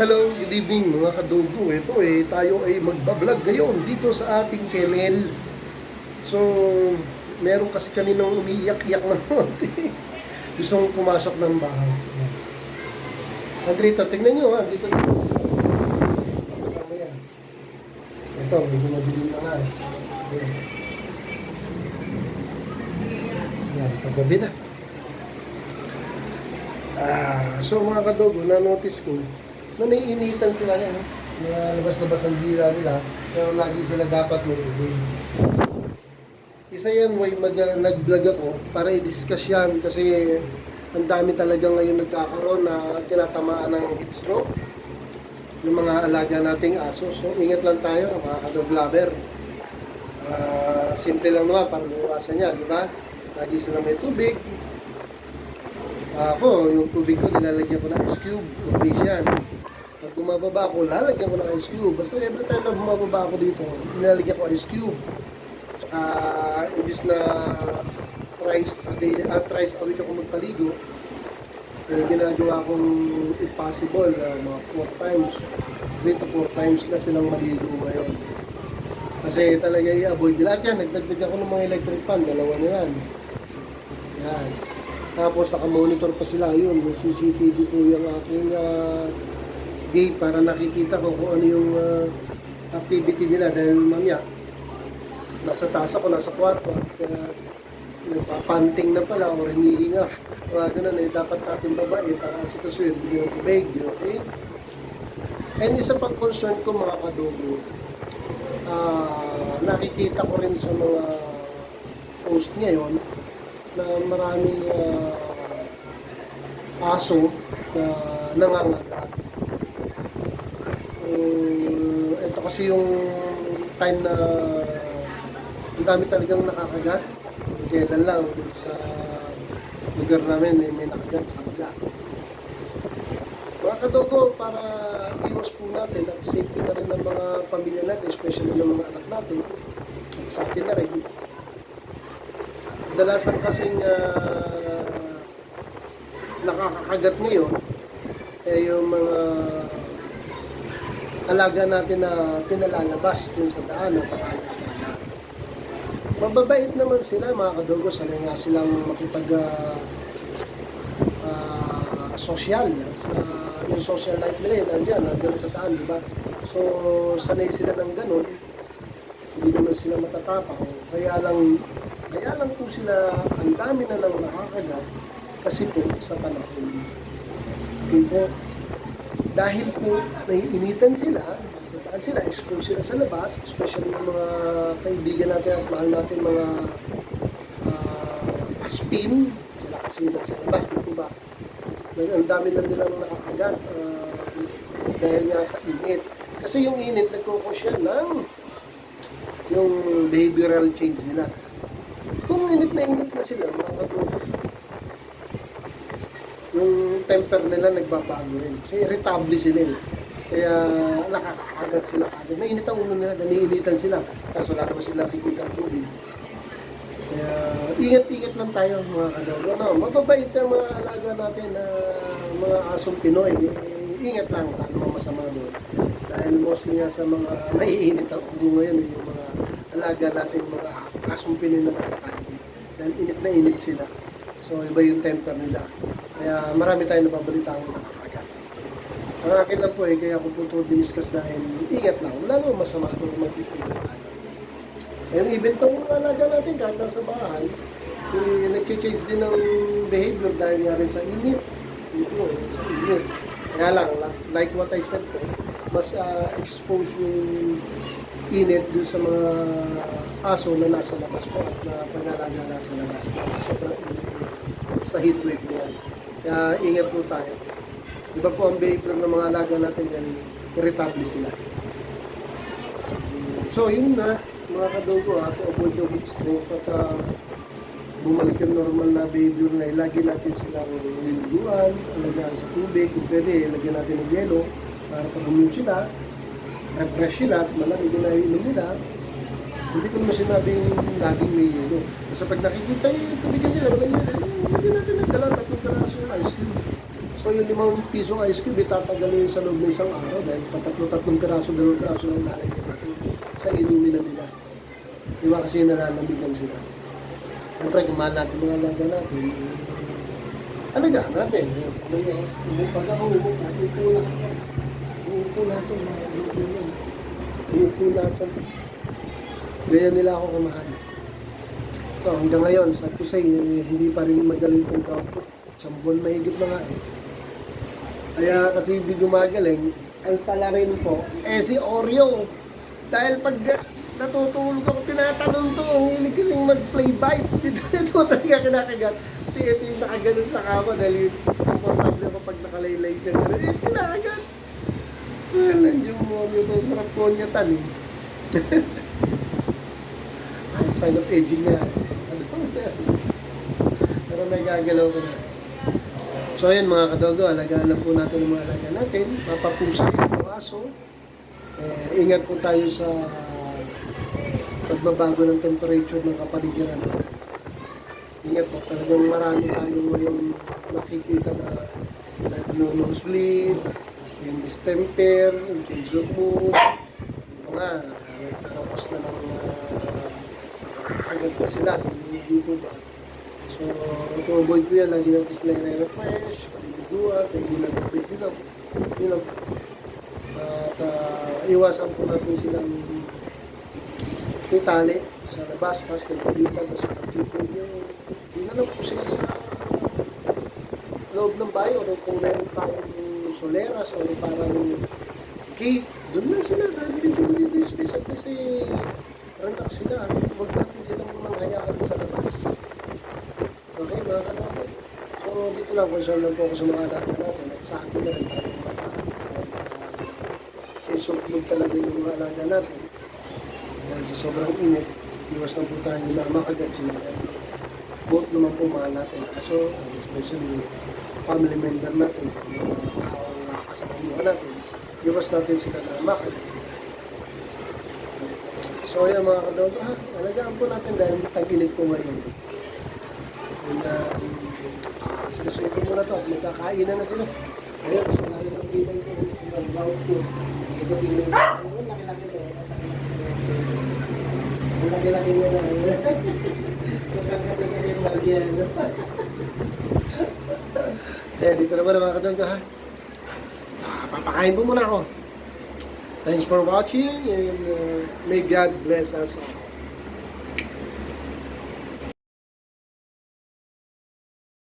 Hello, good evening mga kadugo. Tayo ay magbablog ngayon dito sa ating kennel. So, meron kasi kaninang umiiyak-iyak na konti. Gustong pumasok ng bahay. Andrito, tingnan nyo ha. Dito. Kasama yan. Ito, medyo madilim na nga. Yan, paggabi na. So mga kadugo, na-notice ko na naiinitan sila yan, labas-labas ang dila nila, pero lagi sila dapat mag-uwi. Isa yan, nag-vlog ako para i-discuss yan kasi ang dami talaga ngayon nagkakaroon na tinatamaan ng heat stroke ng mga alaga nating aso. So ingat lang tayo mga kadog lover. Simple lang naman para iwasan niya, di ba? Lagi sila may tubig. Ako, yung tubig ko, nilalagyan ko ng ice cube, base yan. Pag bumababa ako, lalagyan ko ng ice cube. Basta every time na bumababa ako dito, nilalagyan ko ice cube. Ibis na thrice a week ako magpaligo, ginagawa kong if possible, mga 4 times, 3 to 4 times na silang maligo ngayon. Kasi talaga i-avoid nila. At yan, nagdagdag ako ng mga electric fan, dalawa na yan. Yan. Tapos naka-monitor pa sila yun. May CCTV ko yung aking gate para nakikita ko kung ano yung activity nila. Dahil mamaya, nasa taas ako, nasa kwarto. Kaya nagpapanting na pala o hinihinga. Mga ganun dapat natin babae para sitwasyon yung tubig. Okay? And isa pang concern ko mga kadugo, nakikita ko rin sa mga post ngayon na maraming aso na nangangagat. Ito kasi yung time na ang dami talagang nakakagat. Kailan lang dito sa lugar namin may nakagat sa kabila. Mga kadogo, para iwas po natin at safety na rin ng mga pamilya natin, especially ng mga anak natin, at sa atin na rin. Kadalasan kasing nakakagat ngayon yung mga alaga natin na pinalalabas dyan sa daan ng pangalan. Mababait naman sila mga kadugo, sanay nga silang makipag social yung social life nila nandiyan sa daan, di ba? So sanay sila ng ganun, hindi naman sila matatapang, kaya lang po sila, ang dami na lang nakakagat kasi po sa panahon. Okay po, dahil po naiinitan sila, sa daan sila, expose sila sa labas, especially yung mga kaibigan natin at mahal natin mga aspin, sila kasi nasa labas, di po ba? Ang dami na nilang nakakagat dahil nga sa init. Kasi yung init, nagkukosya ng yung behavioral change nila. Kung init na sila, mga kadugo, yung temper nila nagbabago rin. Kasi irritable sila. Kaya nakakagat sila agad. Nainit ang ulo nila, naniinitan sila. Kaso wala naman sila kikita ang tubig. Kaya ingat-ingat lang tayo mga kadugo. Mababait na mga alaga natin na mga asong Pinoy. Ingat lang, ano mga masama doon. Dahil mostly nga sa mga naiinit ang ulo ngayon, yung mga alaga natin, mga asong Pinoy na nasa kanto. Dahil init na init sila. So iba yung temper nila. Kaya marami tayong nababalita ang nakakagat. Ang akin lang po kaya ako po ito diniscuss dahil ingat lang. Wala naman masama itong magpipilihan. And even itong alaga natin kahit nasa bahay, nag-change din ng behavior dahil nga rin sa init. Ito, sa init. Kaya lang, like what I said po, mas expose yung init dun sa mga aso na nasa labas po at na pag-alaga nasa labas. Sobrang init sa heat wave niya. Kaya ingat po tayo. Iba po ang behavior ng mga alaga natin yan, irritable sila. So yun na, mga kadugo, to avoid yung heat stroke at bumalik yung normal na behavior na lagi natin silang niluluan, alagaan sa tubig, kung pwede, lagyan natin ng yelo para pag uminom sila, refresh sila at malamig na inom nila. Hindi ko naman sinabing laging may yelo. Kasi pag nakikita yung tubigan nila, wala yelo, hindi natin nagdala, 3 piraso ng ice cream. So yung 5 pisong ice cube, itatagal yun sa loob ng isang araw dahil patatlo-tatlong piraso, 2 piraso lang lalagyan natin sa inumin na nila. Di ba kasi nalalamigan sila. Siyempre, kung mahal natin mga alaga natin, alagaan natin. Pag ako umuk natin, uupo natin, uupo natin. Ganyan nila ako kamahal. So, hanggang ngayon, sa to say, hindi pa rin magaling kong kapot. 1 buwan mahigit na nga eh. Kaya kasi hindi gumagaling, ang salarin po, si Oreo. Dahil pag natutulog ako, tinatanong to, ang hilig kasing mag-play bite. Dito talaga kinakagat. Kasi ito yung nakaganon sa kama dahil komportable ako pag nakalaylay siya. Kinakagat. Nandiyan mo, yung sarap ko niya tan eh. Sign of aging nga. Pero nagagalaw ko na. So ayan mga kadogo, alagaan lang po natin ang mga alaga natin. Mapapusa yung aso. Ingat po tayo sa pagbabago ng temperature ng kapaligiran. Ingat po, talagang marami tayong ngayon nakikita na nag-nosebleed, yung distemper, yung change of mood, yung mga nagkaroos na ng agad na sila, hindi po ba? So, to avoid ko yan, lagi natin sila i-refresh, paliliguan, pwede lang break din lang. At iwasan po natin silang itali sa labas, tapos nagpilitan, tapos nagpilitan yung hindi na lang po sila sa loob ng bayo, o kung meron tayong soleras, o parang gate, doon lang sila, dahil hindi yung space at kasi relax sila, huwag natin silang manghayaan sa labas. Okay, mga kanato. So, dito lang, concern lang po ako sa mga alaga natin at sa atin na rin tayo sinsuklog talaga yung mga alaga natin. Dahil sa sobrang init, iwas na po tayo na makagat sila. Both naman po mahal natin. Kaso, especially family member natin, yung mga kasama natin, iwas natin sila na makagat sila. So, yan mga kadogo, alagaan po natin dahil tag-init po ngayon. Sinusuyo ko muna ito at magkakainan na sila. Ayun, kasi lalo ng bilay ko, nag-bout ko. Ito bilay ko. Ayun, laki-laki ko. Ang laki-laki niya na. Magkakatid yung bagyan. Saya, dito naman ang mga kadangga ha. Papakain po muna ako. Thanks for watching and may God bless us all.